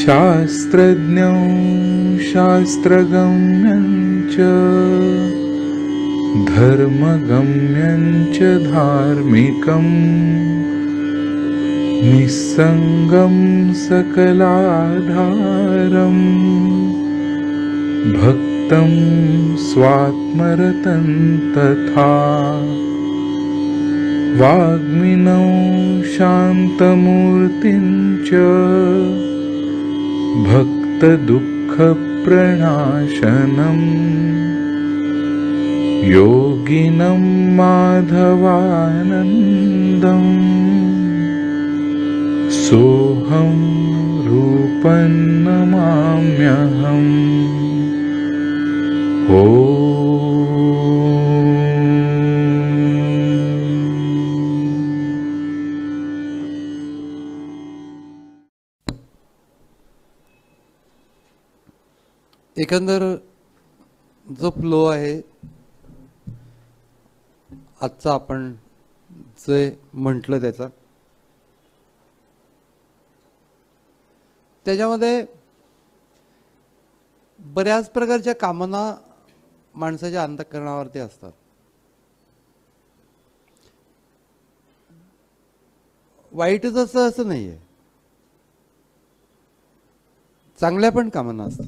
शास्त्रज्ञं शास्त्रगम्यं च धर्मगम्यं च धार्मिकं निस्संगं सकलाधारं भक्तं स्वात्मरतं तथा वाग्मिनौ शान्तमूर्तिं च भक्तदुःखप्रणाशनं योगिनं माधवानन्दं सोऽहं रूपं नमाम्यहम्। एकंदर जो फ्लो आहे आजचा आपण जे म्हटलं त्याच्यामध्ये बऱ्याच प्रकारच्या कामना माणसाच्या अंतःकरणावरती असतात. वाईटच असं नाहीये, चांगल्या पण कामना असतात.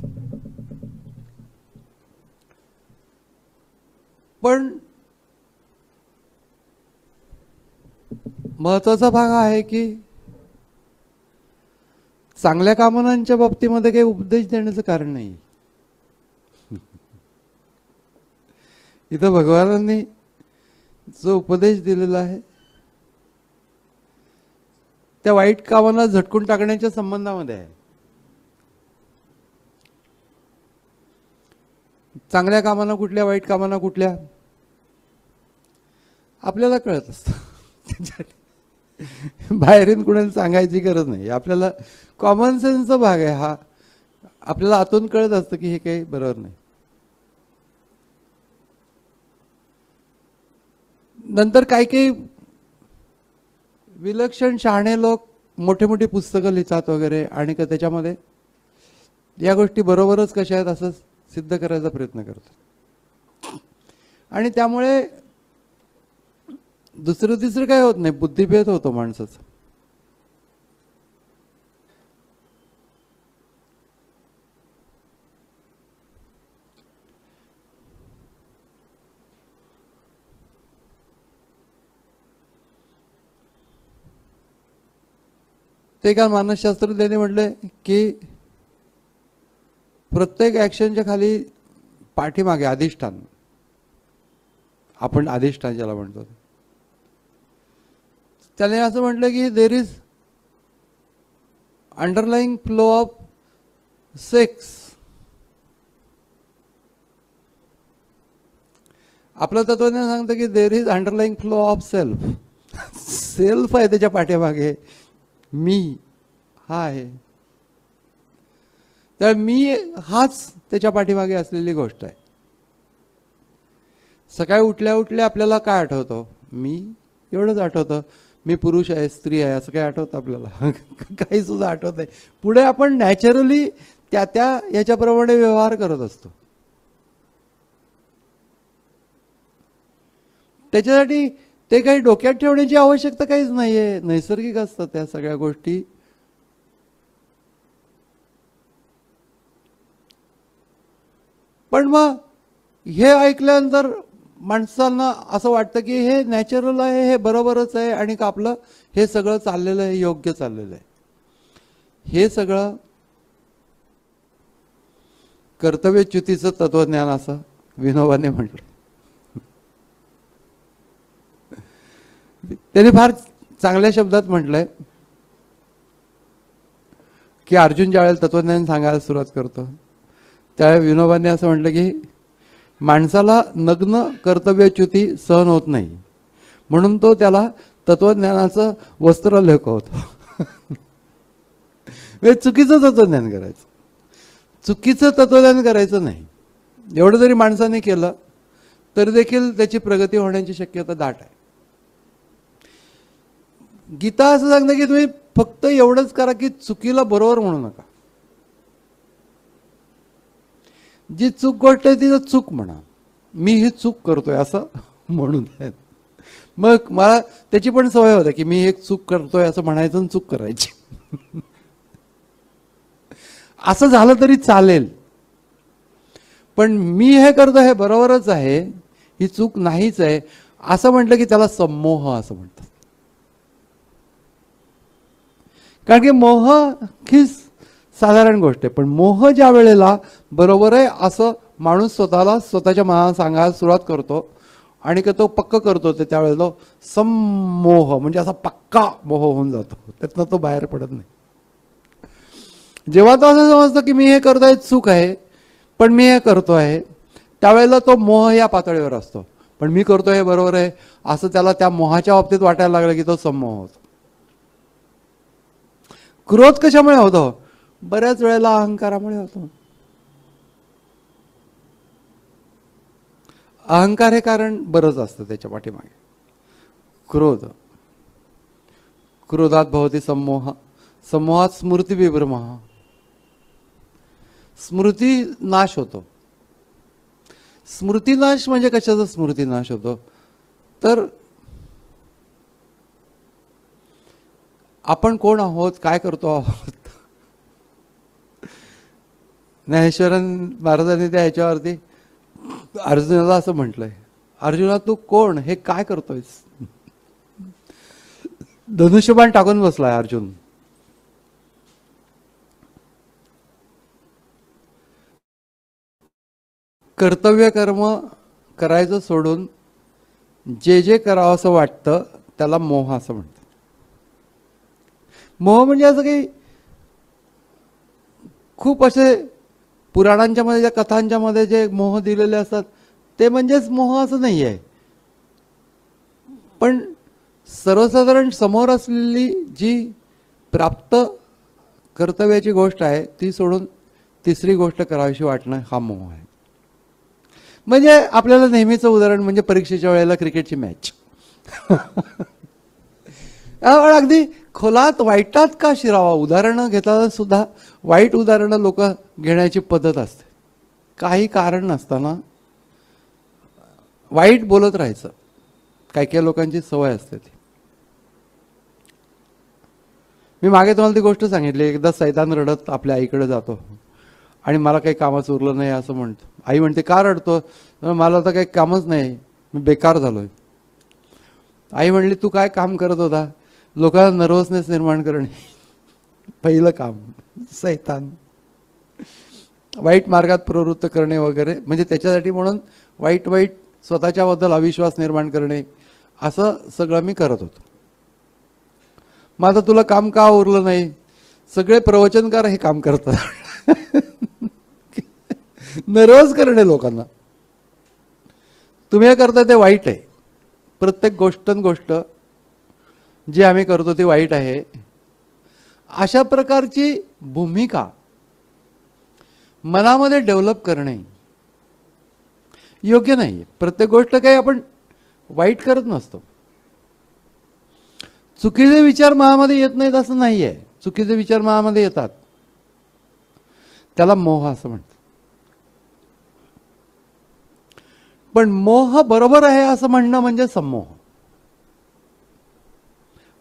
पण महत्वाचा भाग आहे की चांगल्या कामनांच्या बाबतीमध्ये काही उपदेश देण्याचं कारण नाही. इथं भगवानांनी जो उपदेश दिलेला आहे त्या वाईट कामांना झटकून टाकण्याच्या संबंधामध्ये आहे. चांगल्या कामांना कुठल्या, वाईट कामांना कुठल्या आपल्याला कळत असतं. बाहेरून कुणाला सांगायची गरज नाही. आपल्याला कॉमन सेन्सचा भाग आहे हा. आपल्याला आतून कळत असतं की हे काही बरोबर नाही. नंतर काही काही विलक्षण शहाणे लोक मोठे मोठी पुस्तकं लिहितात वगैरे आणि त्याच्यामध्ये या गोष्टी बरोबरच कशा आहेत असं सिद्ध करायचा प्रयत्न करतात. आणि त्यामुळे दुसरं तिसरं काय होत नाही, बुद्धिभेद होतो माणसाचा. ते का मानसशास्त्रज्ञांनी म्हटले की प्रत्येक ऍक्शनच्या खाली पाठीमागे अधिष्ठान, आपण अधिष्ठान ज्याला म्हणतो, त्याने असं म्हटलं की there is underlying flow of sex. आपलं तत्वज्ञान सांगतं की there is underlying flow of self. Self आहे त्याच्या पाठीमागे, मी हा आहे. तर मी हाच त्याच्या पाठीमागे असलेली गोष्ट आहे. सकाळी उठल्या उठल्या आपल्याला काय आठवतं? मी एवढंच आठवतं. मी पुरुष आहे, स्त्री आहे, असं काही आठवतं आपल्याला? काही सुद्धा आठवत नाही. पुढे आपण नॅचरली त्या याच्याप्रमाणे व्यवहार करत असतो. त्याच्यासाठी ते काही डोक्यात ठेवण्याची आवश्यकता काहीच नाहीये, नैसर्गिक असतात त्या सगळ्या गोष्टी. पण मग हे ऐकल्यानंतर माणसांना असं वाटतं की हे नॅचरल आहे, हे बरोबरच आहे आणि का आपलं हे सगळं चाललेलं आहे, योग्य चाललेलं आहे. हे सगळं कर्तव्यच्युतीचं तत्वज्ञान असं विनोबाने म्हटलं. त्यांनी फार चांगल्या शब्दात म्हटलंय की अर्जुन ज्यावेळेला तत्वज्ञान सांगायला सुरुवात करतो त्यावेळेला विनोबाने असं म्हटलं की माणसाला नग्न कर्तव्यच्युती सहन होत नाही, म्हणून तो त्याला तत्वज्ञानाचं वस्त्र लेखवतो. चुकीचं तत्वज्ञान करायचं, चुकीचं तत्वज्ञान करायचं नाही. एवढं जरी माणसाने केलं तरी देखील त्याची प्रगती होण्याची शक्यता दाट आहे. गीता असं सांगतं की तुम्ही फक्त एवढंच करा की चुकीला बरोबर म्हणू नका. जी चूक गोष्ट आहे तिचं चूक म्हणा, मी ही चूक करतोय असं म्हणून. मग मला त्याची पण सवय होते की मी एक चूक करतोय असं म्हणायचं आणि चूक करायची. असं झालं तरी चालेल, पण मी हे करतो हे बरोबरच आहे, ही चूक नाहीच आहे असं म्हटलं की त्याला संमोह असं म्हणतात. कारण की मोह ही साधारण गोष्ट आहे, पण मोह ज्या वेळेला बरोबर आहे असं माणूस स्वतःला स्वतःच्या मनाला सांगायला सुरुवात करतो आणि तो पक्क करतो, ते त्यावेळेला तो संमोह म्हणजे असा पक्का मोह होऊन जातो, त्यातनं तो बाहेर पडत नाही. जेव्हा तो असं समजतं की मी हे करतोय चूक आहे, पण मी हे करतो आहे, त्यावेळेला तो मोह या पातळीवर असतो. पण मी करतोय हे बरोबर आहे असं त्याला त्या मोहाच्या बाबतीत वाटायला लागलं की तो संमोह होतो. क्रोध कशामुळे होतो? बऱ्याच वेळेला अहंकारामुळे होतो. अहंकार हे कारण बरंच असतं त्याच्या पाठीमागे. क्रोध, क्रोधात भवती संमोह, संमोहात स्मृती विभ्रम, स्मृती नाश होतो. स्मृतीनाश म्हणजे कशाचा स्मृतीनाश होतो? तर आपण कोण आहोत, काय करतो आहोत. ज्ञानेश्वरन महाराजांनी त्या ह्याच्यावरती अर्जुनाला असं म्हटलंय, अर्जुना तू कोण, हे काय करतोयस? धनुष्यबाण टाकून बसलाय अर्जुन. कर्तव्य कर्म करायचं सोडून जे जे करावं असं वाटतं त्याला मोह असं म्हणतात. मोह म्हणजे असं काही खूप असे पुराणांच्या मध्ये, ज्या कथांच्या मध्ये जे मोह दिलेले असतात ते म्हणजेच मोह असं नाही आहे. पण सर्वसाधारण समोर असलेली जी प्राप्त कर्तव्याची गोष्ट आहे ती सोडून तिसरी गोष्ट करावीशी वाटणं हा मोह आहे. म्हणजे आपल्याला नेहमीचं उदाहरण म्हणजे परीक्षेच्या वेळेला क्रिकेटची मॅच. अगदी खोलात वाईटात का शिरावा, उदाहरणं घेताना सुद्धा वाईट उदाहरणं लोक घेण्याची पद्धत असते. काही कारण नसताना वाईट बोलत राहायचं, काही काही लोकांची सवय असते ती. मी मागे तुम्हाला ती गोष्ट सांगितली, एकदा सैतान रडत आपल्या आईकडे जातो आणि मला काही कामच उरलं नाही असं म्हणतो. आई म्हणते का रडतो? मला तर काही कामच नाही, मी बेकार झालोय. आई म्हणली तू काय काम करत होता? लोकांना नर्वसनेस निर्माण करणे, पहिलं काम. सैतान वाईट मार्गात प्रवृत्त करणे वगैरे, म्हणजे त्याच्यासाठी म्हणून वाईट वाईट स्वतःच्याबद्दल अविश्वास निर्माण करणे, असं सगळं मी करत होतो. मग आता तुला काम का उरलं नाही? सगळे प्रवचनकार हे काम करतात. नर्वस करणे लोकांना. तुम्ही हे करता ते वाईट आहे. प्रत्येक गोष्ट जी आम्ही करतो ती वाईट आहे, अशा प्रकारची भूमिका मनामध्ये डेव्हलप करणे योग्य नाही. प्रत्येक गोष्ट काही आपण वाईट करत नसतो. चुकीचे विचार मनामध्ये येत नाहीत असं नाही आहे. चुकीचे विचार मनामध्ये येतात, त्याला मोह असं म्हणतात. पण मोह बरोबर आहे असं म्हणणं म्हणजे संमोह.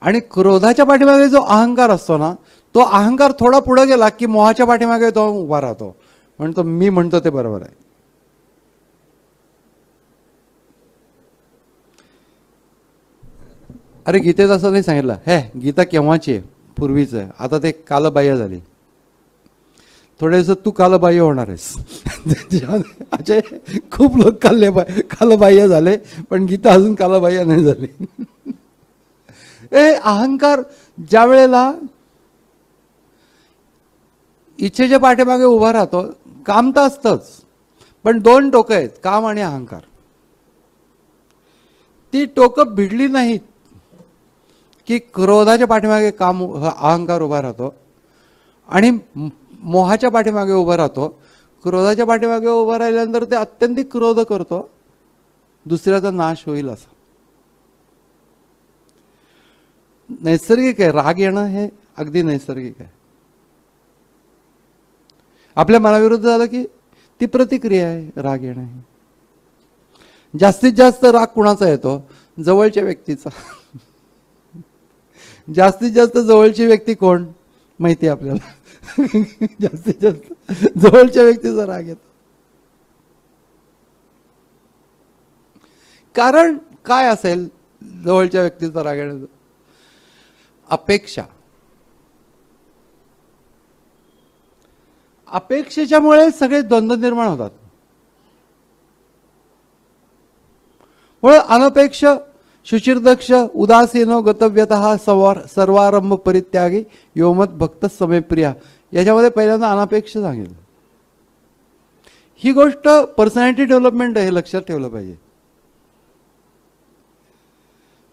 आणि क्रोधाच्या पाठीमागे जो अहंकार असतो ना, तो अहंकार थोडा पुढे गेला की मोहाच्या पाठीमागे तो उभा राहतो, म्हणतो मी म्हणतो ते बरोबर आहे. अरे गीतेत असं नाही सांगितलं, हे गीता केव्हाची आहे? पूर्वीच आहे, आता ते कालबाह्य झाली. थोड्या दिवसात तू कालबाह्य होणार आहेस. अजय खूप लोक कालबाह्य झाले, पण गीता अजून कालबाह्य नाही झाली. अहंकार ज्या वेळेला इच्छेच्या पाठीमागे उभा राहतो, काम तर असतंच, पण दोन टोकं आहेत, काम आणि अहंकार. ती टोकं भिडली नाहीत की क्रोधाच्या पाठीमागे काम अहंकार उभा राहतो आणि मोहाच्या पाठीमागे उभा राहतो. क्रोधाच्या पाठीमागे उभा राहिल्यानंतर ते अत्यंतिक क्रोध करतो, दुसऱ्याचा नाश होईल असं. नैसर्गिक आहे, राग येणं हे अगदी नैसर्गिक आहे. आपल्या मनाविरुद्ध झालं की ती प्रतिक्रिया आहे राग येणं ही. जास्तीत जास्त राग कुणाचा येतो? जवळच्या व्यक्तीचा. जास्तीत जास्त जवळची व्यक्ती कोण माहिती आहे आपल्याला. जास्तीत जास्त जवळच्या व्यक्तीचा राग येतो. कारण काय असेल जवळच्या व्यक्तीचा राग येण्याचं? अपेक्षा. अपेक्षेच्यामुळे सगळे द्वंद्व निर्माण होतात. म्हणून अनपेक्ष, शुचिर्दक्ष, उदासीनो गतव्यतः सर्वारंभ परित्यागी योमत भक्त समे प्रिया. याच्यामध्ये पहिल्यांदा अनपेक्ष सांगितलं. ही गोष्ट पर्सनॅलिटी डेव्हलपमेंट आहे, हे लक्षात ठेवलं पाहिजे.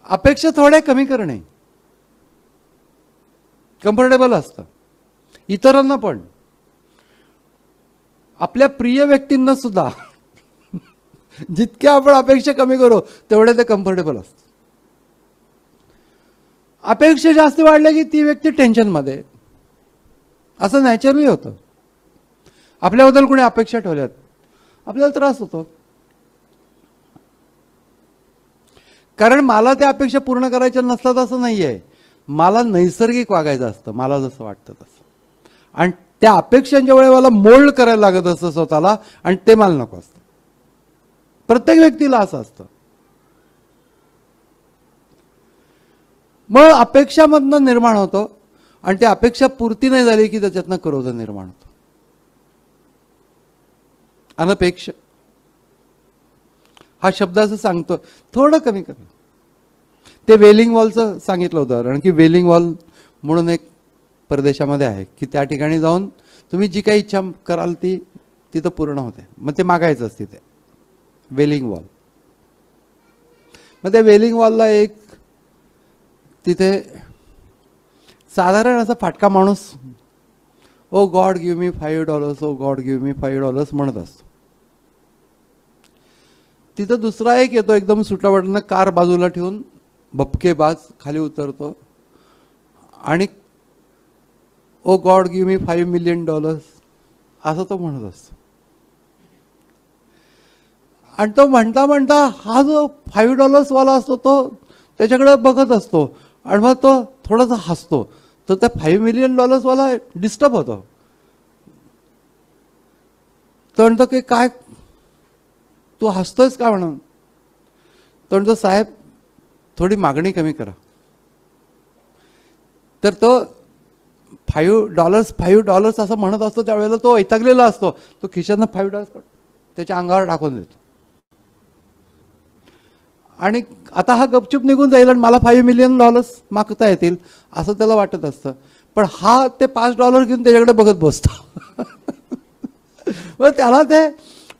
अपेक्षा थोड्या कमी करणे कम्फर्टेबल असतं. इतरांना पण, आपल्या प्रिय व्यक्तींना सुद्धा जितक्या आपण अपेक्षा कमी करू तेवढे ते कम्फर्टेबल असतं. अपेक्षा जास्त वाढल्या की ती व्यक्ती टेन्शनमध्ये. असं नॅचरली होतं. आपल्याबद्दल कोणी अपेक्षा ठेवल्यात आपल्याला त्रास होतो. कारण मला त्या अपेक्षा पूर्ण करायच्या नसतात असं नाही आहे. मला नैसर्गिक वागायचं असतं, मला जसं वाटतं तसं. आणि त्या अपेक्षांच्या वेळेला मला मोल्ड करायला लागत असतं स्वतःला, आणि ते मला नको असतं. प्रत्येक व्यक्तीला असं असतं. मग अपेक्षामधनं निर्माण होतो, आणि त्या अपेक्षा पूर्ती नाही झाली की त्याच्यातनं क्रोध निर्माण होतो. अनपेक्ष हा शब्द असं सांगतो, थोडं कमी कर. ते वेलिंग वॉलचं सांगितलं होतं कारण की वेलिंग वॉल म्हणून एक परदेशामध्ये आहे की त्या ठिकाणी जाऊन तुम्ही जी काही इच्छा कराल ती तिथं पूर्ण होते. मग ते मागायचं असते ते वेलिंग वॉल. मग त्या वेलिंग वॉलला एक तिथे साधारण असा फाटका माणूस ओ गॉड गिव्ह मी $5, ओ गॉड गिव्ह मी $5 म्हणत असतो. तिथं दुसरा एक येतो एकदम सुटावटनं, कार बाजूला ठेवून भपकेबाज खाली उतरतो आणि ओ गॉड गिव्ह मी $5 million असं तो म्हणत असतो. आणि तो म्हणता म्हणता हा जो $5 वाला असतो तो त्याच्याकडे बघत असतो आणि मग तो थोडासा हसतो. तर त्या $5 million वाला डिस्टर्ब होतो. तो म्हणतो की काय तू हसतोयस का म्हणून. तो म्हणतो साहेब थोडी मागणी कमी करा. तर तो $5 असं म्हणत असतो. त्यावेळेला तो वैतागलेला असतो. तो खिशातनं $5 त्याच्या अंगावर टाकून देतो आणि आता हा गपचूप निघून जाईल आणि मला $5 million मागता येतील असं त्याला वाटत असतं. पण हा ते $5 घेऊन त्याच्याकडे बघत बसतो. मग त्याला ते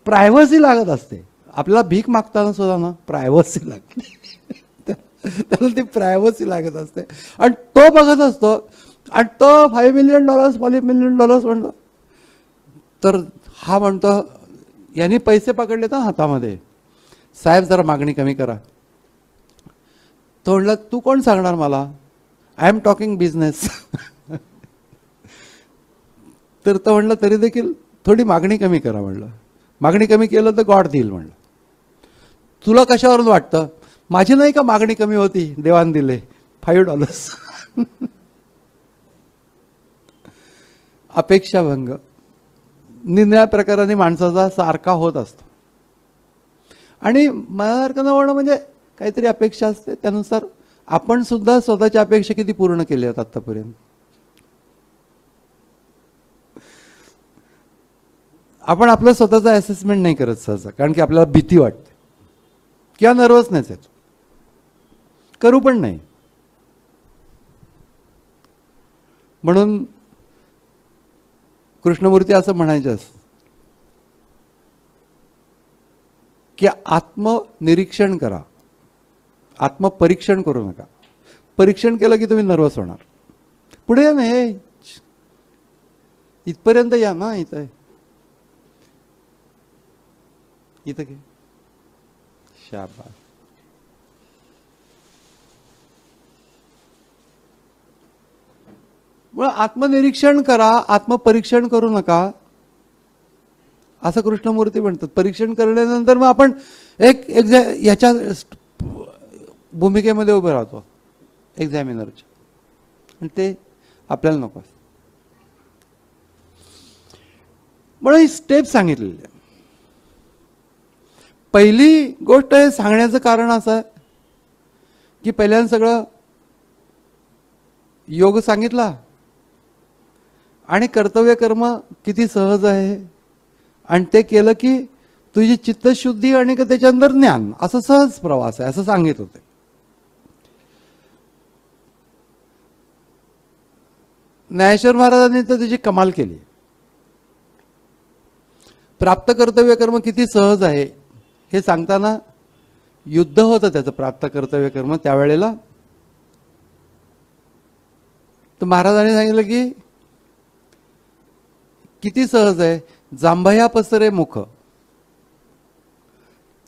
प्रायव्हसी लागत असते. आपल्याला भीक मागताना सुद्धा ना प्रायव्हसी लागते. त्याला ती प्रायव्हसी लागत असते आणि तो बघत असतो आणि तो $5 million म्हणतो. तर हा म्हणतो यांनी पैसे पकडले तर हातामध्ये, साहेब जरा मागणी कमी करा. तो म्हणला तू कोण सांगणार मला, आय एम टॉकिंग बिझनेस. तर तो म्हणलं तरी देखील थोडी मागणी कमी करा म्हणलं. मागणी कमी केलं तर गॉड देईल म्हणलं. तुला कशावरून वाटतं, माझी नाही का मागणी कमी होती, देवान दिले $5. अपेक्षाभंग निरनिळ्या प्रकाराने माणसाचा सारखा होत असतो. आणि मनासारखं न होणं म्हणजे काहीतरी अपेक्षा असते, त्यानुसार आपण सुद्धा स्वतःच्या अपेक्षा किती पूर्ण केल्या आहेत आतापर्यंत. आपण आपलं स्वतःचं असेसमेंट नाही करत सहसा, कारण की आपल्याला भीती वाटते किंवा नर्वसनेस येतो. करू पण नाही. म्हणून कृष्णमूर्ती असं म्हणायचे असत की आत्मनिरीक्षण करा, आत्मपरीक्षण करू नका. परीक्षण केलं की तुम्ही नर्वस होणार. पुढे या नाही, इथपर्यंत या ना, इथं इथं घे, शाबास. मग आत्मनिरीक्षण करा, आत्मपरीक्षण करू नका असं कृष्णमूर्ती म्हणतात. परीक्षण करण्यानंतर मग आपण एक याच्या भूमिकेमध्ये उभे राहतो एक्झामिनरच्या, आणि ते आपल्याला नको. म्हणून ही स्टेप सांगितलेली आहे. पहिली गोष्ट हे सांगण्याचं कारण असं आहे की पहिल्यांदा सगळं योग सांगितला आणि कर्तव्य कर्म किती सहज आहे, आणि ते केलं की तुझी चित्तशुद्धी आणि त्याच्यानंतर ज्ञान, असं सहज प्रवास आहे असं सांगित होते. ज्ञानेश्वर महाराजांनी तर त्याची कमाल केली. प्राप्त कर्तव्य कर्म किती सहज आहे हे सांगताना युद्ध होतं त्याचं प्राप्त कर्तव्य कर्म त्यावेळेला. तर महाराजांनी सांगितलं की किती सहज आहे. जांभया पसरे मुख,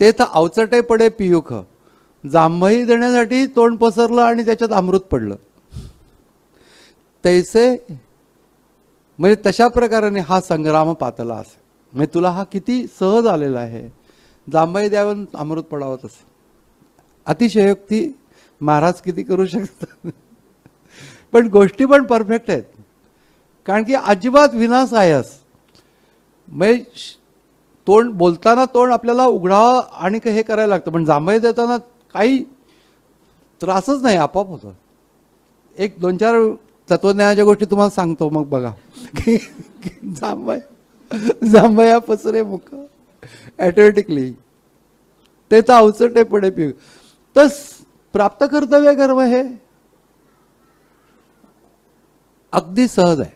ते तर अवचटे पडे पियुख. जांभई देण्यासाठी तोंड पसरलं आणि त्याच्यात अमृत पडलं. तैसे म्हणजे तशा प्रकाराने हा संग्राम पातला असे. म्हणजे तुला हा किती सहज आलेला आहे, जांभई द्यावं अमृत पडावं तसं. अतिशयोक्ती महाराज किती करू शकतात. पण गोष्टी पण परफेक्ट आहेत, कारण की अजिबात विनासायस. म्हणजे तोंड बोलताना तोंड आपल्याला उघडावं आणि हे करायला लागतं, पण जांभई देताना काही त्रासच नाही, आपोआप होतं. एक 2-4 तत्वज्ञानाच्या गोष्टी तुम्हाला सांगतो मग बघा. जांभया पसरे मुख ऑटोमॅटिकली, ते तर अवचटे पडे पिऊ. तर प्राप्त कर्तव्य कर्म हे अगदी सहज आहे,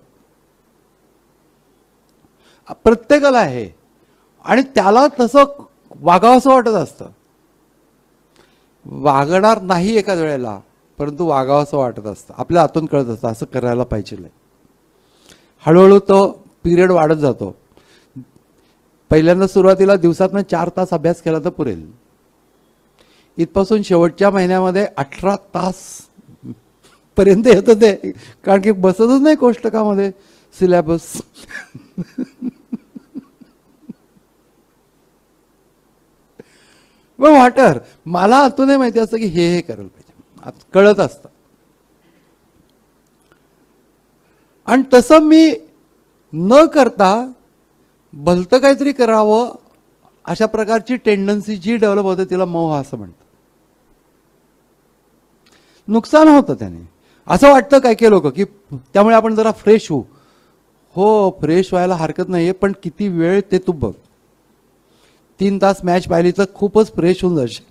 प्रत्येकाला आहे, आणि त्याला तसं वागावं असं वाटत असतं. वागणार नाही एकाच वेळेला, परंतु वागावं असं वाटत असतं. आपल्या आतून कळत असतं असं करायला पाहिजे. हळूहळू तो पिरियड वाढत जातो. पहिल्यांदा सुरुवातीला दिवसातनं 4 तास अभ्यास केला तर पुरेल. इथपासून शेवटच्या महिन्यामध्ये 18 तास पर्यंत येतं ते, कारण की बसतच नाही कोष्टकामध्ये सिलेबस. मग वाटर मला आतून माहिती असतं की हे करायला पाहिजे, कळत असतं. आणि तसं मी न करता भलतं काहीतरी करावं अशा प्रकारची टेंडन्सी जी डेव्हलप होते तिला मोह असं म्हणतात. नुकसान होतं त्याने. असं वाटतं काय काय लोक की त्यामुळे आपण जरा फ्रेश होऊ. हो, फ्रेश व्हायला हरकत नाहीये, पण किती वेळ ते तू बघ. 3 तास मॅच पाहिली तर खूपच फ्रेश होऊन जाशील.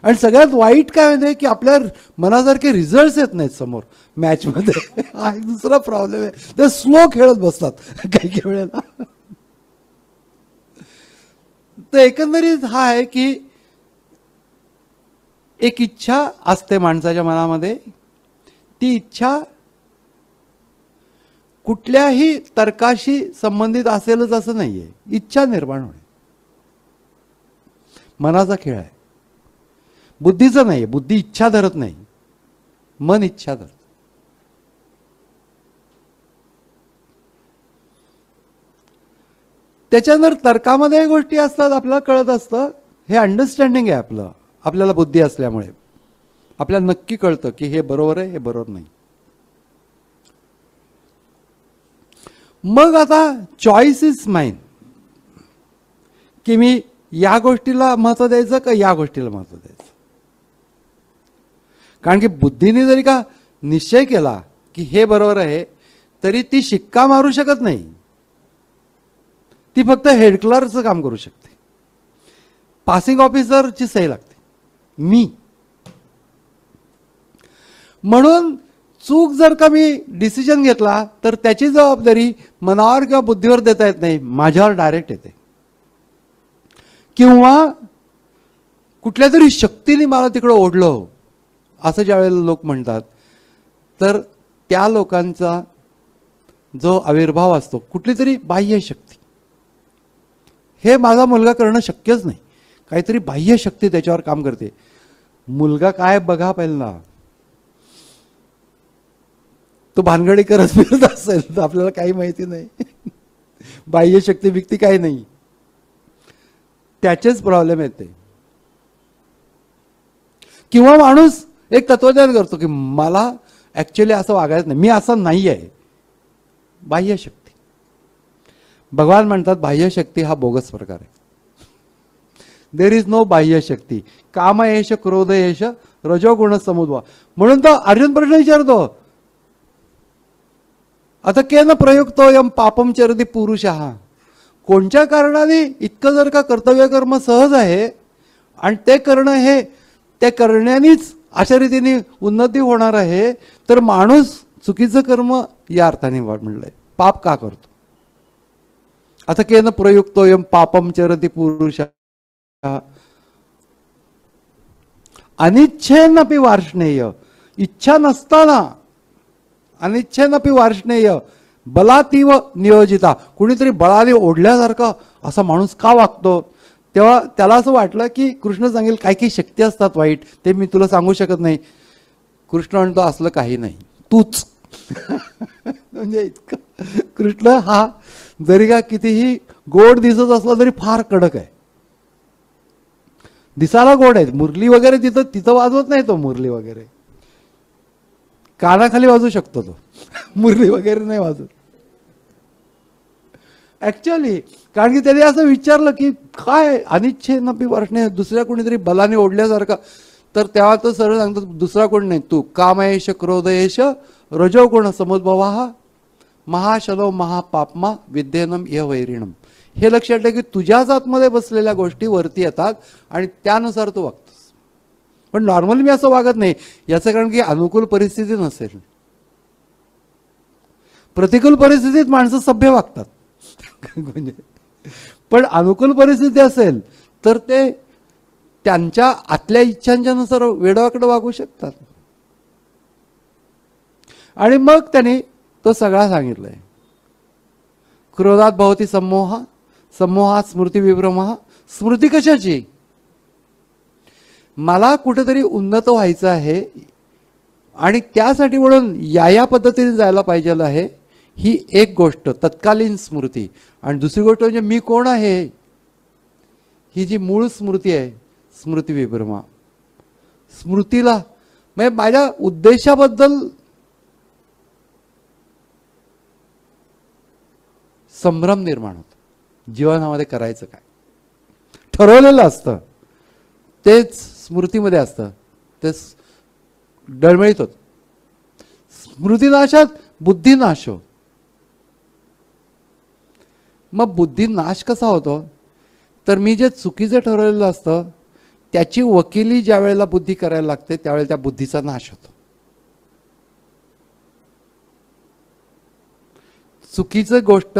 आणि सगळ्यात वाईट काय माहिती की आपल्या मनासारखे रिझल्ट येत नाहीत समोर मॅचमध्ये. हा एक दुसरा प्रॉब्लेम आहे. ते स्लो खेळत बसतात काही काही वेळेला. तर एकंदरीत हा आहे की एक इच्छा असते माणसाच्या मनामध्ये. ती इच्छा कुठल्याही तर्काशी संबंधित असेलच असं नाहीये. इच्छा निर्माण होणे मनाचा खेळ आहे, बुद्धीचा नाही. बुद्धी इच्छा धरत नाही, मन इच्छा धरत. त्याच्यानंतर तर्कामध्ये गोष्टी असतात, आपल्याला कळत असतं. हे अंडरस्टँडिंग आहे आपलं. आपल्याला बुद्धी असल्यामुळे आपल्याला नक्की कळतं की हे बरोबर आहे, हे बरोबर नाही. मग आता चॉईस इज माइन, की मी या गोष्टीला महत्व द्यायचं का या गोष्टीला महत्व द्यायचं. कारण की बुद्धीने जरी का निश्चय केला की हे बरोबर आहे, तरी ती शिक्का मारू शकत नाही. ती फक्त हेड क्लर्कचं काम करू शकते. पासिंग ऑफिसरची सही लागते. मी म्हणून चूक जर का मी डिसिजन घेतला तर त्याची जबाबदारी मनावर किंवा बुद्धीवर देता येत नाही, माझ्यावर डायरेक्ट येते. किंवा कुठल्या तरी शक्तीने मला तिकडं ओढलं असं ज्यावेळेला लोक म्हणतात, तर त्या लोकांचा जो आविर्भाव असतो कुठली तरी बाह्य शक्ती, हे माझा मुलगा करणं शक्यच नाही. काहीतरी बाह्य शक्ती त्याच्यावर काम करते. मुलगा काय बघा पहिला, तो भानगडी करत फिरत असेल तर आपल्याला काही माहिती नाही. बाह्य शक्ती बिक्ती काही नाही. त्याचेच प्रॉब्लेम येते. किंवा माणूस एक तत्वज्ञान करतो की मला ऍक्च्युली असं वागायचं नाही, मी असं नाही आहे. बाह्य शक्ती, भगवान म्हणतात बाह्य शक्ती हा बोगस प्रकार आहे. देर इज नो बाह्य शक्ती. काम येश क्रोध येश रजोगुण समुद्भव. म्हणून तो अर्जुन प्रश्न विचारतो, आता केन प्रयुक्तो यम पापम चरती पुरुषः. कोणत्या कारणाने इतकं जर का कर्तव्य कर्म सहज आहे आणि ते करणं हे त्या करण्यानेच अशा रीतीने उन्नती होणार आहे, तर माणूस चुकीचं कर्म या अर्थाने म्हणलंय, पाप का करतो. आता केन प्रयुक्तो यम पापम चरती पुरुषः अनिच्छेनपि वार्ष्णेय. इच्छा नसताना अनिच्छेनपि वार्ष्णेय बलातीव नियोजिता. कुणीतरी बळाने ओढल्यासारखा असा माणूस का वागतो. तेव्हा त्याला असं वाटलं की कृष्ण सांगेल काही काही शक्ती असतात वाईट, ते मी तुला सांगू शकत नाही. कृष्ण म्हणतो असलं काही नाही, तूच. म्हणजे इतकं कृष्ण हा जरी का कितीही गोड दिसत असला तरी फार कडक आहे. दिसायला गोड आहे, मुरली वगैरे तिथं वाजवत नाही तो. मुरली वगैरे कानाखाली वाजवू शकतो तो, मुरली वगैरे नाही वाजवत ऍक्च्युअली. कारण की त्याने असं विचारलं की काय अनिच्छेनपि वर्षणे, दुसऱ्या कोणीतरी बलाने ओढल्यासारखा. तर तेव्हा तो सरळ सांगतो दुसरा कोण नाही, तू. कामयेश क्रोधयेश रजोगुण समुद्भवा महाशलो महापापमा विद्येनम य वैरिणम. हे लक्षात ठेव की तुझ्याच आतमध्ये बसलेल्या गोष्टी वरती येतात आणि त्यानुसार तू वागतोस. पण नॉर्मली मी असं वागत नाही, याचं कारण की अनुकूल परिस्थिती नसेल. प्रतिकूल परिस्थितीत माणसं सभ्य वागतात. म्हणजे पण अनुकूल परिस्थिती असेल तर ते त्यांच्या आतल्या इच्छांच्या नुसार वेडवाकडे वागू शकतात. आणि मग त्यांनी तो सगळा सांगितलाय. क्रोधात भवती सम्मोह, सम्मोहात स्मृती विभ्रम. स्मृती कशाची. मला कुठेतरी उन्नत व्हायचं आहे आणि त्यासाठी म्हणून या पद्धतीने जायला पाहिजे आहे, ही एक गोष्ट तत्कालीन स्मृती. आणि दुसरी गोष्ट म्हणजे मी कोण आहे, ही जी मूळ स्मृती आहे, स्मृती विभ्रमा. स्मृतीला म्हणजे माझ्या उद्देशाबद्दल संभ्रम निर्माण होतो. जीवनामध्ये करायचं काय ठरवलेलं असतं तेच स्मृतीमध्ये असतं, ते डळमळीत होतं. स्मृतीनाशात बुद्धिनाश हो. मग बुद्धिनाश कसा होतो, तर मी जे चुकीचं ठरवलेलं असतं त्याची वकिली ज्या वेळेला बुद्धी करायला लागते त्यावेळेला त्या बुद्धीचा नाश होतो. चुकीचं गोष्ट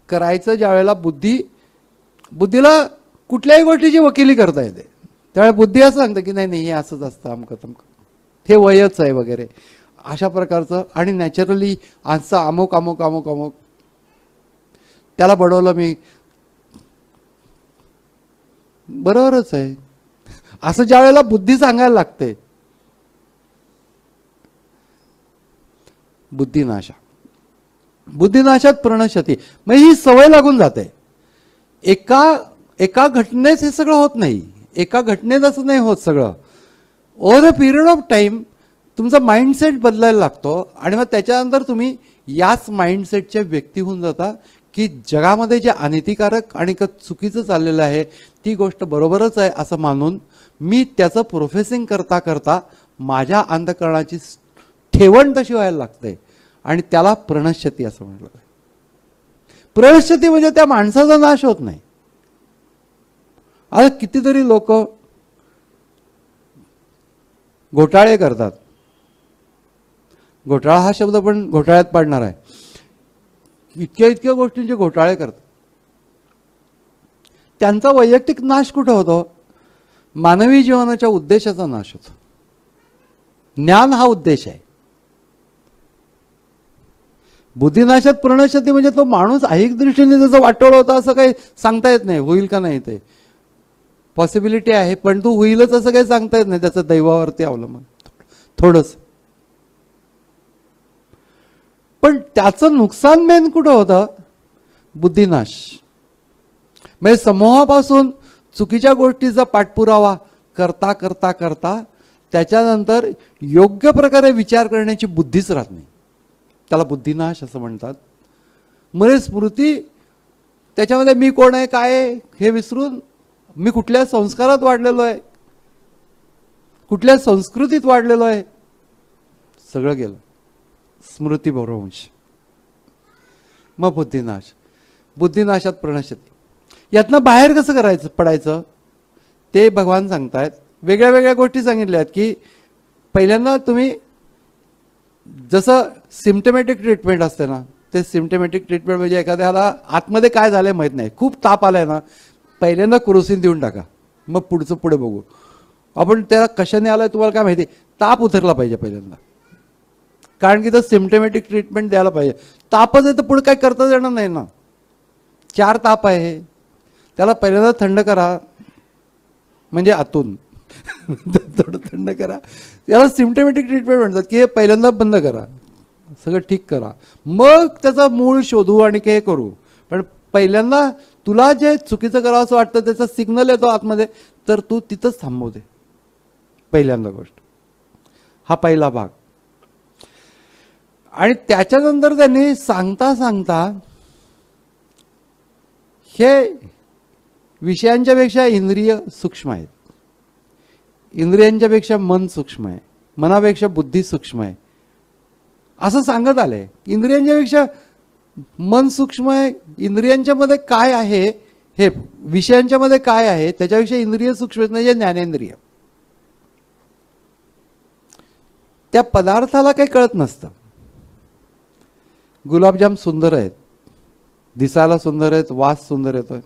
करायचं ज्या वेळेला बुद्धीला कुठल्याही गोष्टीची वकिली करता येते, त्यावेळेला बुद्धी असं सांगते की नाही नाही हे असंच असतं, अमकं तमकं, हे वयच आहे वगैरे अशा प्रकारचं. आणि नॅचरली असं अमुक अमुक अमुक अमुक त्याला बडवलं मी, बरोबरच आहे असं ज्या वेळेला बुद्धी सांगायला लागते, बुद्धिनाशात प्रणश्यती. मग ही सवय लागून जाते. एका घटनेत हे सगळं होत नाही, एका घटनेत असं नाही होत सगळं. Over a period of time तुमचा माइंडसेट बदलायला लागतो आणि मग त्याच्यानंतर तुम्ही याच माइंडसेटच्या व्यक्ती होऊन जाता की जगामध्ये जे अनितिकारक आणि चुकीचं चाललेलं आहे ती गोष्ट बरोबरच आहे असं मानून मी त्याचं प्रोफेसिंग करता करता माझ्या अंतःकरणाची ठेवण तशी व्हायला लागते आणि त्याला प्रणश्यती असं म्हटलं. प्रणश्यती म्हणजे त्या माणसाचा नाश होत नाही. आता कितीतरी लोक घोटाळे करतात. घोटाळा हा शब्द पण घोटाळ्यात पाडणार आहे. इतक्या गोष्टींचे घोटाळे करतात. त्यांचा वैयक्तिक नाश कुठं होतो, मानवी जीवनाच्या उद्देशाचा नाश होतो. ज्ञान हा उद्देश आहे. बुद्धिनाशात प्रणश्यती म्हणजे तो माणूस ऐक दृष्टीने त्याचं वाटोळ होता असं काही सांगता येत नाही. होईल का नाही ते पॉसिबिलिटी आहे, पण तू होईलच असं काही सांगता येत नाही. त्याचं दैवावरती अवलंबून थोडंच. पण त्याचं नुकसान मेन कुठं होतं, बुद्धिनाश. म्हणजे समूहापासून चुकीच्या गोष्टीचा पाठपुरावा करता करता करता त्याच्यानंतर योग्य प्रकारे विचार करण्याची बुद्धीच राहत नाही. त्याला बुद्धिनाश असं म्हणतात. म्हणजे स्मृती त्याच्यामध्ये मी कोण आहे, काय आहे हे विसरून मी कुठल्या संस्कारात वाढलेलो आहे, कुठल्या संस्कृतीत वाढलेलो आहे, सगळं गेलं. स्मृतिभ्रंश. मग बुद्धिनाश. बुद्धिनाशात प्रणश्यती. यातनं बाहेर कसं करायचं, पडायचं ते भगवान सांगतायत. वेगळ्या वेगळ्या गोष्टी सांगितल्या आहेत की पहिल्यांदा तुम्ही जसं सिम्टमॅटिक ट्रीटमेंट असते ना, ते सिम्टमॅटिक ट्रीटमेंट म्हणजे एखाद्याला आतमध्ये काय झालंय माहीत नाही, खूप ताप आलाय ना, पहिल्यांदा क्रोसिन देऊन टाका, मग पुढचं पुढे बघू. आपण त्याला कशाने आलाय तुम्हाला काय माहिती, ताप उतरला पाहिजे पहिल्यांदा, कारण की तर सिम्टमॅटिक ट्रीटमेंट द्यायला पाहिजे. तापच आहे तर पुढे काय करता येणार नाही ना. 4 ताप आहे, त्याला पहिल्यांदा थंड करा, म्हणजे आतून थोडं थंड करा. याला सिम्टमॅटिक ट्रीटमेंट म्हणतात की हे पहिल्यांदा बंद करा, सगळं ठीक करा, मग त्याचा मूळ शोधू आणि हे करू. पण पहिल्यांदा तुला जे चुकीचं करावं असं वाटतं त्याचा सिग्नल येतो आतमध्ये, तर तू तिथंच थांबव दे. पहिल्यांदा गोष्ट हा पहिला भाग. आणि त्याच्यानंतर त्यांनी सांगता सांगता हे विषयांच्या पेक्षा इंद्रिय सूक्ष्म आहेत, इंद्रियांच्या पेक्षा मन सूक्ष्म आहे, मनापेक्षा बुद्धी सूक्ष्म आहे असं सांगत आलंय. इंद्रियांच्या पेक्षा मन सूक्ष्म आहे. इंद्रियांच्या मध्ये काय आहे, हे विषयांच्या मध्ये काय आहे त्याच्यापेक्षा इंद्रिय सूक्ष्म म्हणजे ज्ञानेंद्रिय. त्या पदार्थाला काही कळत नसतं. गुलाबजाम सुंदर आहेत, दिसायला सुंदर आहेत, वास सुंदर येतोय,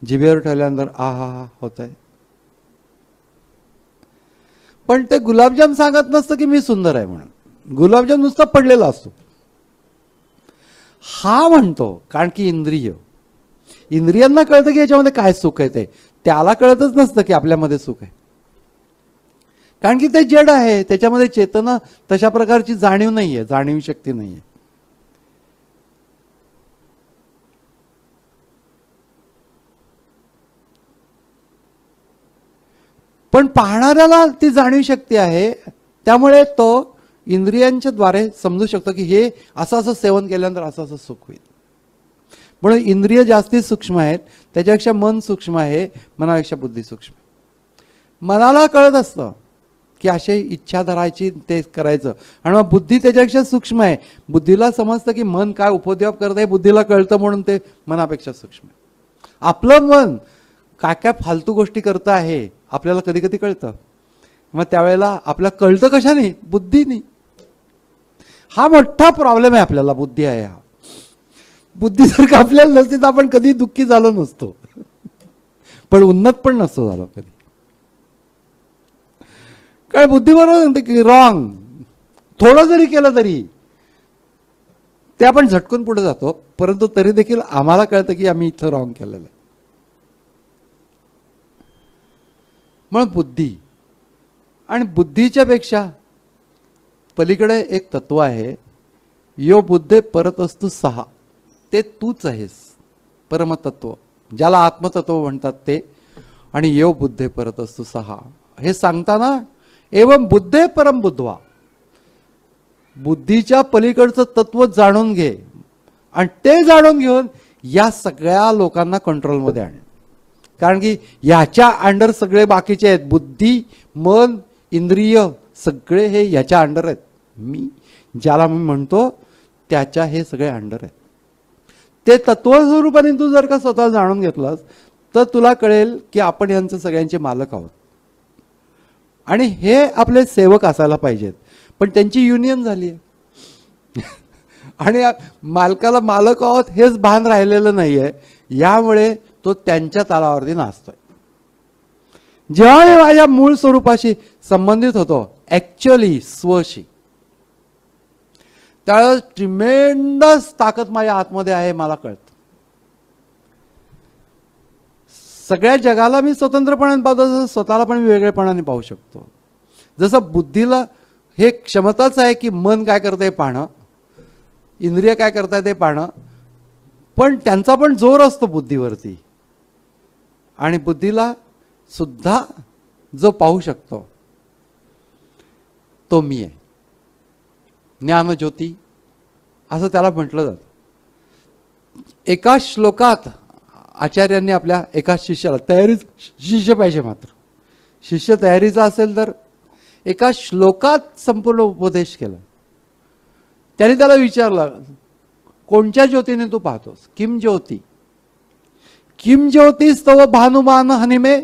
जिभेवर ठेवल्यानंतर आहा होत आहे. पण ते गुलाबजाम सांगत नसतं की मी सुंदर आहे म्हणून. गुलाबजाम नुसता पडलेला असतो. हा म्हणतो कारण की इंद्रियांना कळतं की याच्यामध्ये काय सुख आहे, ते त्याला कळतच नसतं की आपल्यामध्ये सुख आहे, कारण की ते जड आहे, त्याच्यामध्ये चेतना तशा प्रकारची जाणीव नाहीये, जाणीव शक्ती नाहीये. पण पाहणाऱ्याला ती जाणीव शक्ती आहे, त्यामुळे तो इंद्रियांच्या द्वारे समजू शकतो की हे असं असं सेवन केल्यानंतर असं असं सुख होईल. म्हणून इंद्रिय जास्ती सूक्ष्म आहेत, त्याच्यापेक्षा मन सूक्ष्म आहे, मनापेक्षा बुद्धी सूक्ष्म. मनाला कळत असतं की अशी इच्छा धरायची, ते करायचं, आणि मग बुद्धी त्याच्यापेक्षा सूक्ष्म आहे. बुद्धीला समजतं की मन काय उपद्व्याप करत आहे, बुद्धीला कळतं म्हणून ते मनापेक्षा सूक्ष्म आहे. आपलं मन काय काय फालतू गोष्टी करतं आहे आपल्याला कधी कधी कळतं. मग त्यावेळेला आपल्याला कळतं कशाने, बुद्धीने. हा मोठा प्रॉब्लेम आहे आपल्याला, बुद्धी आहे हा. बुद्धी जर का आपल्याला नसती तर आपण कधी दुःखी झालो नसतो, पण उन्नत पण नसतो झालो कधी. काय बुद्धी बरोबर म्हणते की रॉंग, थोडं जरी केलं तरी ते आपण झटकून पुढे जातो, परंतु तरी देखील आम्हाला कळतं की आम्ही इथं रॉंग केलेलं आहे. म्हणून बुद्धी आणि बुद्धीच्या पेक्षा पलीकडे एक तत्व आहे, यो बुद्धे परतस्तु सहा. ते तूच आहेस, परमतत्व ज्याला आत्मतत्व म्हणतात ते. आणि यो बुद्धे परतस्तु सहा हे सांगताना एवं बुद्धे परम बुद्धवा, बुद्धीच्या पलीकडचं तत्व जाणून घे, आणि ते जाणून घेऊन या सगळ्या लोकांना कंट्रोलमध्ये आण. कारण की याच्या अंडर सगळे बाकीचे आहेत, बुद्धी, मन, इंद्रिय सगळे हे याच्या अंडर आहेत. मी ज्याला मी म्हणतो त्याच्या हे सगळे अंडर आहेत. ते तत्वस्वरूपाने तू जर का स्वतः जाणून घेतलास तर तुला कळेल की आपण यांचे सगळ्यांचे मालक आहोत, आणि हे आपले सेवक असायला पाहिजेत. पण त्यांची युनियन झाली आहे आणि मालकाला मालक आहोत हेच भान राहिलेलं नाहीये, यामुळे तो त्यांच्या तालावरती नाचतोय. जेव्हा मी माझ्या मूळ स्वरूपाशी संबंधित होतो, ऍक्च्युअली स्वशी, त्यावेळेस ट्रिमेंडस ताकद माझ्या आतमध्ये आहे मला कळतं. सगळ्या जगाला मी स्वतंत्रपणाने पाहतो, जसं स्वतःला पण मी वेगळेपणाने पाहू शकतो. जसं बुद्धीला हे क्षमताच आहे की मन काय करतंय पाहणं, इंद्रिय काय करताय ते पाहणं, पण त्यांचा पण जोर असतो बुद्धीवरती. आणि बुद्धीला सुद्धा जो पाहू शकतो तो मी आहे. ज्ञानज्योती असं त्याला म्हटलं जातं. एका श्लोकात आचार्यांनी आपल्या एका शिष्याला, शिष्य पाहिजे मात्र, शिष्य तयारीचा असेल तर एका श्लोकात संपूर्ण उपदेश केला. त्याने त्याला विचारलं, कोणत्या ज्योतीने तू पाहतोस? किम ज्योती, किम ज्योतिस्तव भानुमान हनिमे.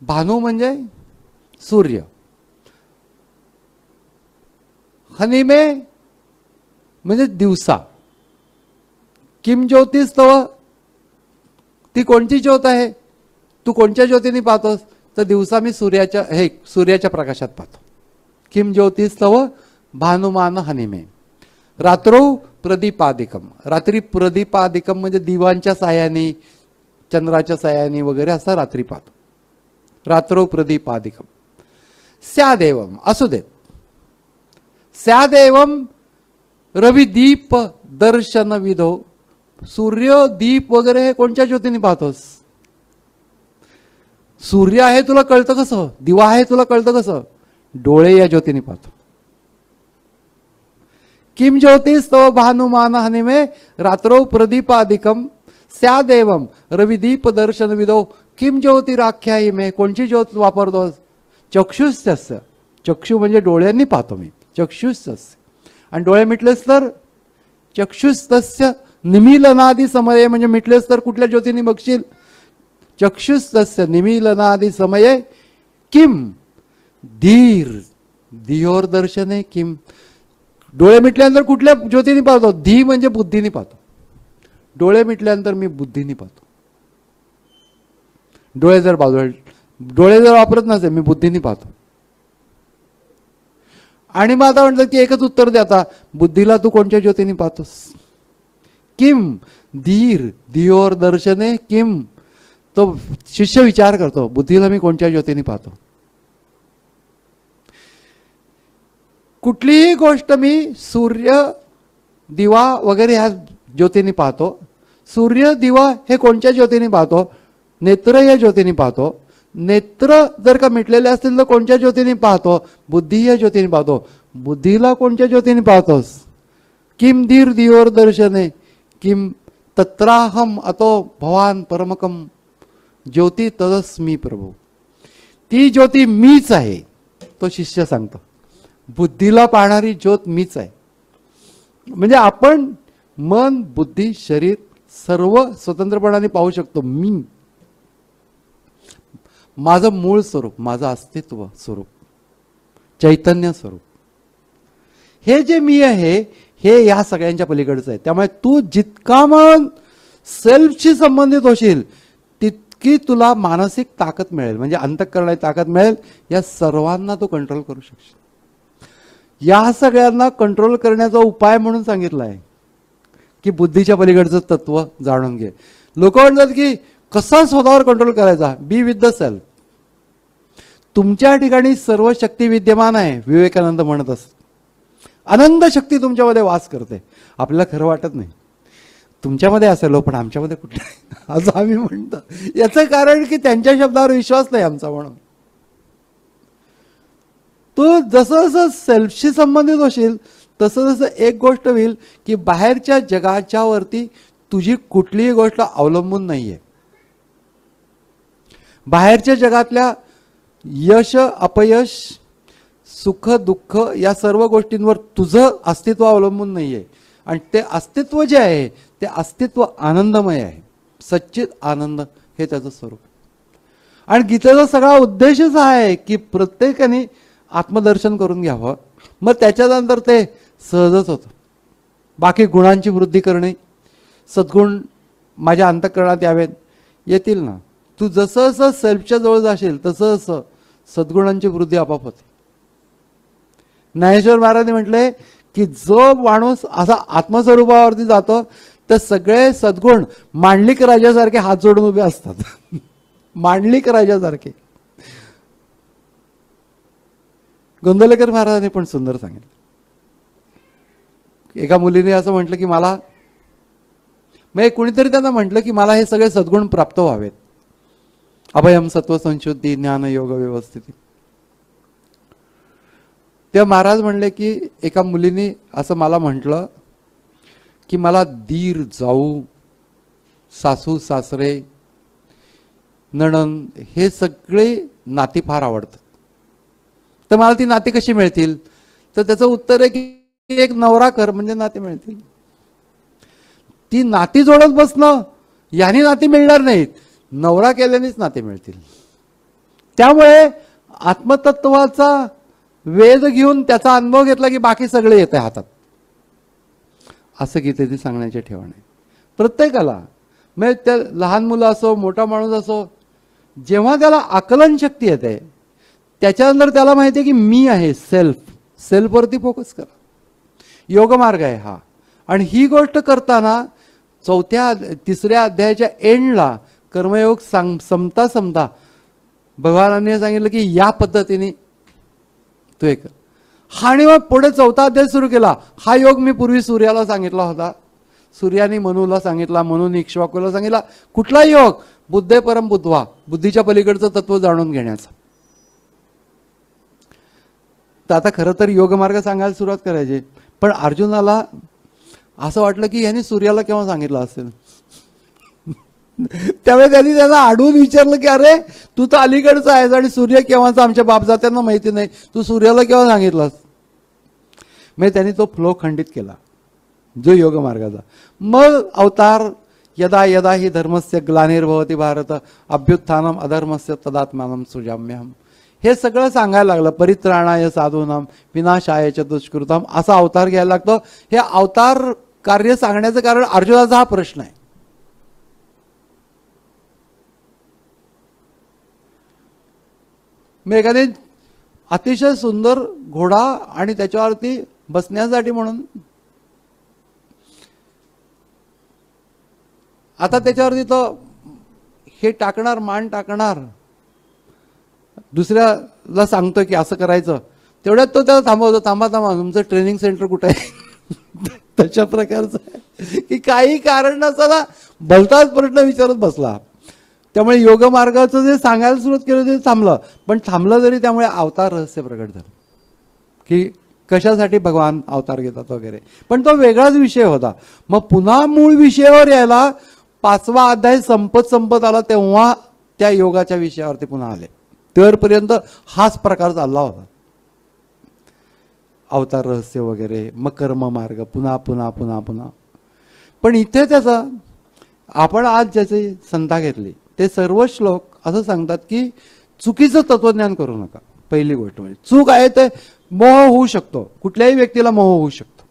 भानू म्हणजे सूर्य, हनिमे म्हणजे दिवसा. किम ज्योतिस्तव, ती कोणती ज्योत आहे? तू कोणत्या ज्योतीने पाहतोस? तर दिवसा मी सूर्याच्या प्रकाशात पाहतो. किम ज्योतिस्तव भानुमान हनिमे. रात्रौ प्रदीपादिकम. रात्री प्रदीपादिकम म्हणजे दिवांच्या साह्याने, चंद्राच्या साह्याने वगैरे असं रात्री पाहतो. रात्रौ प्रदीपादिकम. स्यादेवम, असू देत. स्यादेवम रविदीप दर्शन विधो. सूर्य, दीप वगैरे हे कोणत्या ज्योतीने पाहतोस? सूर्य आहे तुला कळतं कसं? दिवा आहे तुला कळतं कसं? डोळे या ज्योतीने पाहतो. किम ज्योतिस्तव भानुमान हनिमे रात्रौ प्रदीपादिकम स्यादेवम रविदीप दर्शन विदो. किम ज्योतिराख्या इमे. कोणची ज्योत वापरतोस? चक्षुस्तस्य. चक्षु म्हणजे डोळ्यांनी पाहतो मी. चक्षुस्तस्य. आणि डोळे मिटलेस तर चक्षुस्तस्य निमीलनादि समये, म्हणजे मिटलेस तर कुठल्या ज्योतीने बघशील? चक्षुस्तस्य निमीलनादि समये किम धीर धियोर दर्शने किम. डोळे मिटल्यानंतर कुठल्या ज्योतीने पाहतो? धी म्हणजे बुद्धीने पाहतो. डोळे मिटल्यानंतर मी बुद्धीने पाहतो. डोळे जर वापरत नसेल मी बुद्धीने पाहतो. आणि मग आता म्हणतात की एकच उत्तर दे आता, बुद्धीला तू कोणत्या ज्योतीने पाहतोस? किम धीर धियोर दर्शने किम. तो शिष्य विचार करतो, बुद्धीला मी कोणत्या ज्योतीने पाहतो? कुठलीही गोष्ट मी सूर्य, दिवा वगैरे ह्या ज्योतीने पाहतो. सूर्य, दिवा हे कोणत्या ज्योतीने पाहतो? नेत्र या ज्योतीने पाहतो. नेत्र जर का मिटलेले असतील तर कोणत्या ज्योतीने पाहतो? बुद्धी या ज्योतीने पाहतो. बुद्धीला कोणत्या ज्योतीने पाहतोस? किम धीर धियोर दर्शने किम तत्राहम अतो भवान परमकम ज्योती तदस्मी प्रभू. ती ज्योती मीच आहे, तो शिष्य सांगतो. बुद्धीला पाहणारी ज्योत मीच आहे. म्हणजे आपण मन, बुद्धी, शरीर सर्व स्वतंत्रपणाने पाहू शकतो. मी, माझं मूळ स्वरूप, माझं अस्तित्व स्वरूप, चैतन्य स्वरूप, हे जे मी आहे हे या सगळ्यांच्या पलीकडचं आहे. त्यामुळे तू जितका मन सेल्फशी संबंधित होशील तितकी तुला मानसिक ताकद मिळेल, म्हणजे अंतःकरणाची ताकद मिळेल. या सर्वांना तू कंट्रोल करू शकशील. या सगळ्यांना कंट्रोल करण्याचा उपाय म्हणून सांगितलं आहे की बुद्धीच्या पलीकडचं तत्व जाणून घे. लोक म्हणतात की कसा स्वतःवर कंट्रोल करायचा? बी विथ द सेल्फ. तुमच्या ठिकाणी सर्व शक्ती विद्यमान आहे. विवेकानंद म्हणत असत, अनंत शक्ती तुमच्यामध्ये वास करते. आपल्याला खरं वाटत नाही तुमच्यामध्ये असेल हो, पण आमच्यामध्ये कुठे असं आम्ही म्हणतो. याचं कारण की त्यांच्या शब्दावर विश्वास नाही आमचा. म्हणून तू जसं जसं सेल्फशी संबंधित होशील तसं जसं एक गोष्ट होईल की बाहेरच्या जगाच्या वरती तुझी कुठलीही गोष्ट अवलंबून नाहीये. बाहेरच्या जगातल्या यश अपयश, सुख दुःख या सर्व गोष्टींवर तुझं अस्तित्व अवलंबून नाहीये. आणि ते अस्तित्व जे आहे ते अस्तित्व आनंदमय आहे. सच्चित आनंद हे त्याचं स्वरूप. आणि गीतेचा सगळा उद्देशच आहे की प्रत्येकाने आत्मदर्शन करून घ्यावं. मग त्याच्यानंतर ते सहजच होतं. बाकी गुणांची वृद्धी करणे, सद्गुण माझ्या अंतःकरणात यावेत, येतील ना. तू जसं जसं सेल्फच्या जवळ जाशील तसं तसं सद्गुणांची वृद्धी आपोआप होते. ज्ञानेश्वर महाराजांनी म्हटलंय की जो माणूस असा आत्मस्वरूपावरती जातो तर सगळे सद्गुण मांडलिक राजासारखे हात जोडून उभे असतात. मांडलिक राजासारखे. गोंदवलेकर महाराजांनी पण सुंदर सांगितलं. एका मुलीने असं म्हटलं की मला, म्हणजे कुणीतरी त्यांना म्हटलं की मला हे सगळे सद्गुण प्राप्त व्हावेत. अभयम सत्व संशुद्धी ज्ञान योग व्यवस्थिती. तेव्हा महाराज म्हणले की एका मुलीने असं मला म्हटलं की मला दीर जाऊ सासू सासरे नणंद हे सगळे नाती फार आवडतात. तर मला ती नाती कशी मिळतील? तर त्याचं उत्तर आहे की एक नवरा कर म्हणजे नाती मिळतील. ती नाती जोडत बसणं याने नाती मिळणार नाहीत, नवरा केल्यानेच नाते मिळतील. त्यामुळे आत्मतत्वाचा वेध घेऊन त्याचा अनुभव घेतला की बाकी सगळे येते हातात, असं गीतेने सांगण्याचे ठेवण आहे. प्रत्येकाला म्हणजे त्या लहान मुलं असो मोठा माणूस असो, जेव्हा त्याला आकलन शक्ती येते त्याच्यानंतर त्याला माहिती आहे की मी आहे, सेल्फवरती फोकस करा. योगमार्ग आहे हा. आणि ही गोष्ट करताना तिसऱ्या अध्यायाच्या एंडला कर्मयोग समता भगवानांनी सांगितलं की या पद्धतीने तू एक हा. आणि मग पुढे चौथा अध्याय सुरू केला. हा योग मी पूर्वी सूर्याला सांगितला होता, सूर्याने मनुला सांगितला, म्हणून इक्ष्वाकूला सांगितला. कुठला योग? बुद्धे परम बुद्धवा, बुद्धीच्या पलीकडचं तत्व जाणून घेण्याचा. तर आता खरं तर योगमार्ग सांगायला सुरुवात करायची, पण अर्जुनाला असं वाटलं की यांनी सूर्याला केव्हा सांगितलं असेल. त्यामुळे त्यांनी त्यांना अडवून विचारलं की अरे तू तर अलीकडचा आहेस आणि सूर्य केव्हाचा आमच्या बापजात्यांना माहिती नाही, तू सूर्याला केव्हा सांगितलंस? म्हणजे त्यांनी तो फ्लो खंडित केला जो योगमार्गाचा. मग अवतार यदा यदा ही धर्मस्य ग्लानिर्भवती भारत अभ्युत्थानम अधर्मस्य तदात्मानम सुजाम्यहम, हे सगळं सांगायला लागलं. परित्राणाय साधूनाम विनाशाय च दुष्कृतम असा अवतार घ्यायला लागतो. हे अवतार कार्य सांगण्याचं कारण अर्जुनाचा हा प्रश्न आहे. मी एखादी अतिशय सुंदर घोडा आणि त्याच्यावरती बसण्यासाठी म्हणून आता त्याच्यावरती तो हे टाकणार, मान टाकणार, दुसऱ्याला सांगतो की असं करायचं, तेवढ्यात तो त्याला थांबवतो. थांबा तुमचं ट्रेनिंग सेंटर कुठे आहे? तशा प्रकारचं आहे की काही कारण नसताना भलताच प्रश्न विचारत बसला. त्यामुळे योगमार्गाचं जे सांगायला सुरुवात केलं ते थांबलं. पण थांबलं तरी त्यामुळे अवतार रहस्य प्रकट झालं की कशासाठी भगवान अवतार घेतात वगैरे. पण तो वेगळाच विषय होता. मग पुन्हा मूळ विषयावर यायला 5वा अध्याय संपत आला तेव्हा त्या योगाच्या विषयावरती पुन्हा आले. तेवढपर्यंत हाच प्रकार चालला होता, अवतार रहस्य वगैरे, मग कर्म मार्ग पुन्हा पुन्हा पुन्हा पुन्हा. पण इथे त्याचा आपण आज ज्याची संथा घेतली ते सर्व श्लोक असं सांगतात की चुकीचं तत्वज्ञान करू नका. पहिली गोष्ट म्हणजे चूक आहे ते मोह होऊ शकतो, कुठल्याही व्यक्तीला मोह होऊ शकतो.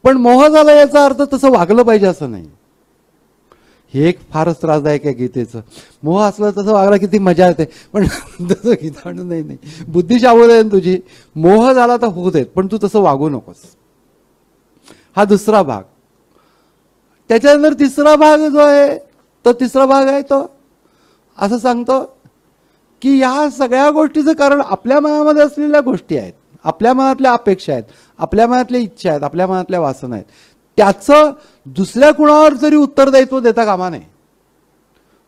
पण मोह झाला याचा अर्थ तसं वागलं पाहिजे असं नाही. हे एक फारच त्रासदायक आहे गीतेचं. मोह असलं तसं वागला किती मजा येते, पण तसं गीता नाही. बुद्धी शाबूत आहे तुझी, मोह झाला तर होऊ देत, पण तू तसं वागू नकोस. हा दुसरा भाग. त्याच्यानंतर तिसरा भाग जो आहे तो तिसरा भाग आहे तो असं सांगतो की या सगळ्या गोष्टीचं कारण आपल्या मनामध्ये असलेल्या गोष्टी आहेत, आपल्या मनातल्या अपेक्षा आहेत, आपल्या मनातल्या इच्छा आहेत, आपल्या मनातल्या वासना आहेत. त्याचं दुसऱ्या कुणावर जरी उत्तरदायित्व देता कामा नये.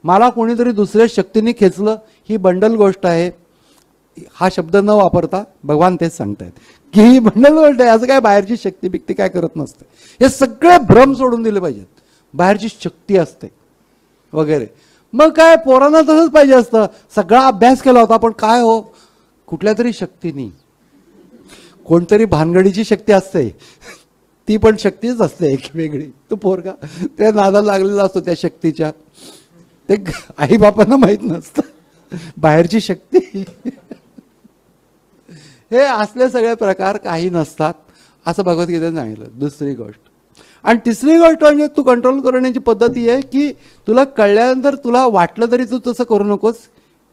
मला कोणीतरी दुसऱ्या शक्तीने खेचलं ही बंडल गोष्ट आहे, हा शब्द न वापरता भगवान तेच सांगतायत की ही बंडल गोष्ट आहे. असं काय बाहेरची शक्ती बिक्ती काय करत नसते. हे सगळे भ्रम सोडून दिले पाहिजेत. बाहेरची शक्ती असते वगैरे. मग काय पोरांना तसंच पाहिजे असतं. सगळा अभ्यास केला होता पण काय हो कुठल्या तरी शक्तीनी, कोणतरी भानगडीची शक्ती असते, ती पण शक्तीच असते एक वेगळी. तो पोरगा त्या नादाला लागलेला असतो त्या शक्तीच्या. ते आई बापांना माहित नसतं बाहेरची शक्ती. हे असले सगळे प्रकार काही नसतात असं भगवद्गीतेने सांगितलं. दुसरी गोष्ट. आणि तिसरी गोष्ट म्हणजे तू कंट्रोल करण्याची पद्धती आहे की तुला कळल्यानंतर तुला वाटलं तरी तू तसं करू नकोस.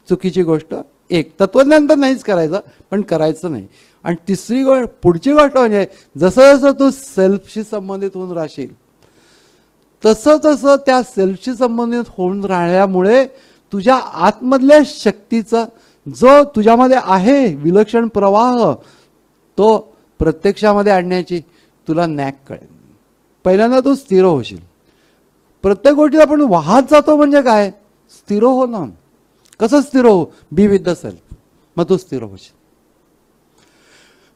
चुकीची गोष्ट. एक तत्वज्ञान तर नाहीच करायचं, पण करायचं नाही. आणि तिसरी गोष्ट पुढची गोष्ट म्हणजे जसं जसं तू सेल्फशी संबंधित होऊन राहशील तसं तसं त्या सेल्फशी संबंधित होऊन राहिल्यामुळे तुझ्या आतमधल्या शक्तीचा जो तुझ्यामध्ये आहे विलक्षण प्रवाह तो प्रत्यक्षामध्ये आणण्याची तुला नॅक कळेल. पहिल्यांदा तू स्थिर होशील, प्रत्येक गोष्टीत आपण वाहत जातो म्हणजे काय? स्थिर हो ना. कसं स्थिर हो? बी विथ द सेल्फ. मग तू स्थिर होशील.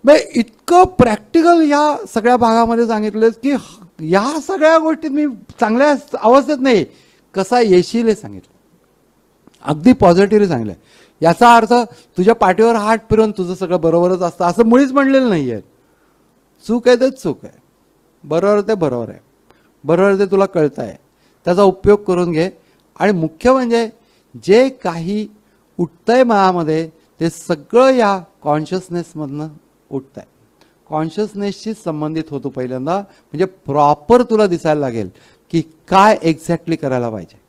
मग इतकं प्रॅक्टिकल या सगळ्या भागामध्ये सांगितलं की या सगळ्या गोष्टीत मी चांगल्या अवस्थेत नाही, कसा येशील हे सांगितलं. अगदी पॉझिटिव्हली सांगितलं. याचा अर्थ तुझ्या पाठीवर हात फिरवून तुझं सगळं बरोबरच असतं असं मुळीच म्हणलेलं नाही आहे. चूक आहे ते चूक आहे, बरोबर ते बरोबर आहे, बरोबर ते तुला कळतं आहे, त्याचा उपयोग करून घे. आणि मुख्य म्हणजे जे काही उठतंय मनामध्ये ते सगळं या कॉन्शियसनेसमधनं उठत आहे. कॉन्शियसनेसशी संबंधित होतो पहिल्यांदा. म्हणजे प्रॉपर तुला दिसायला लागेल की काय एक्झॅक्टली करायला पाहिजे,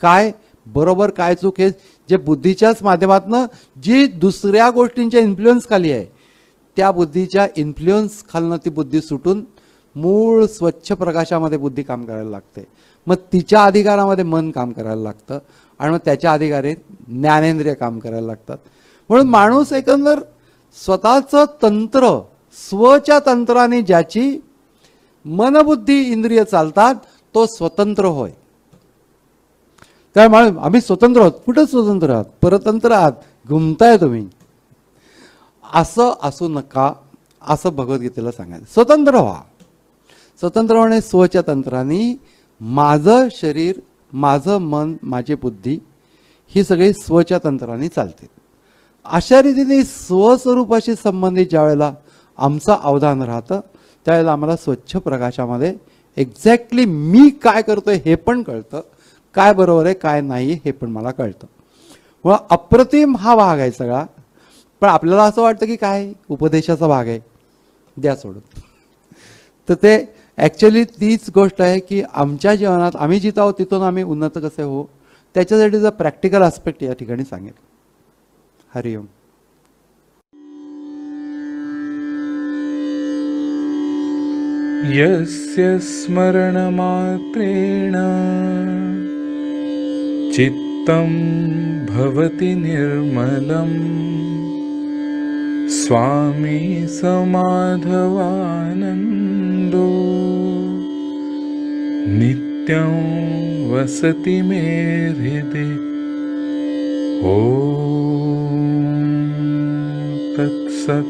काय बरोबर काय चूक आहे. जे बुद्धीच्याच माध्यमातनं जी दुसऱ्या गोष्टींच्या इन्फ्लुएन्स खाली आहे त्या बुद्धीच्या इन्फ्लुएन्स खालनं ती बुद्धी सुटून मूळ स्वच्छ प्रकाशामध्ये बुद्धी काम करायला लागते. मग तिच्या अधिकारामध्ये मन काम करायला लागतं आणि मग त्याच्या अधिकारात ज्ञानेंद्रिय काम करायला लागतात. म्हणून माणूस एकंदर स्वतःचं तंत्र, स्वच्या तंत्राने ज्याची मनबुद्धी इंद्रिय चालतात तो स्वतंत्र होय. काय म्हणून आम्ही स्वतंत्र आहोत? कुठं स्वतंत्र आहात? परतंत्र आहात, घुमताय तुम्ही. असं असू नका असं भगवद्गीतेला सांगायचं. स्वतंत्र व्हा. स्वतंत्र होणे स्वच्या तंत्राने. माझं शरीर, माझं मन, माझी बुद्धी ही सगळी स्वच्या तंत्राने चालते. अशा रीतीने स्वस्वरूपाशी संबंधित ज्या वेळेला आमचं अवधान राहतं त्यावेळेला आम्हाला स्वच्छ प्रकाशामध्ये एक्झॅक्टली मी काय करतोय हे पण कळतं, काय बरोबर आहे काय नाही हे पण मला कळतं. मग अप्रतिम हा भाग आहे सगळा. पण आपल्याला असं वाटतं की काय उपदेशाचा भाग आहे, द्या सोडून. तर ते ॲक्च्युली तीच गोष्ट आहे की आमच्या जीवनात आम्ही जिथं आहोत तिथून आम्ही उन्नत कसे हो त्याच्यासाठीचा प्रॅक्टिकल आस्पेक्ट या ठिकाणी सांगेल. हरिओम. यस्य स्मरणमात्रेण चित्तं भवति निर्मलं स्वामी समाधवानन्दो नित्यं वसति मे हृदि. ॐ तत्सत्.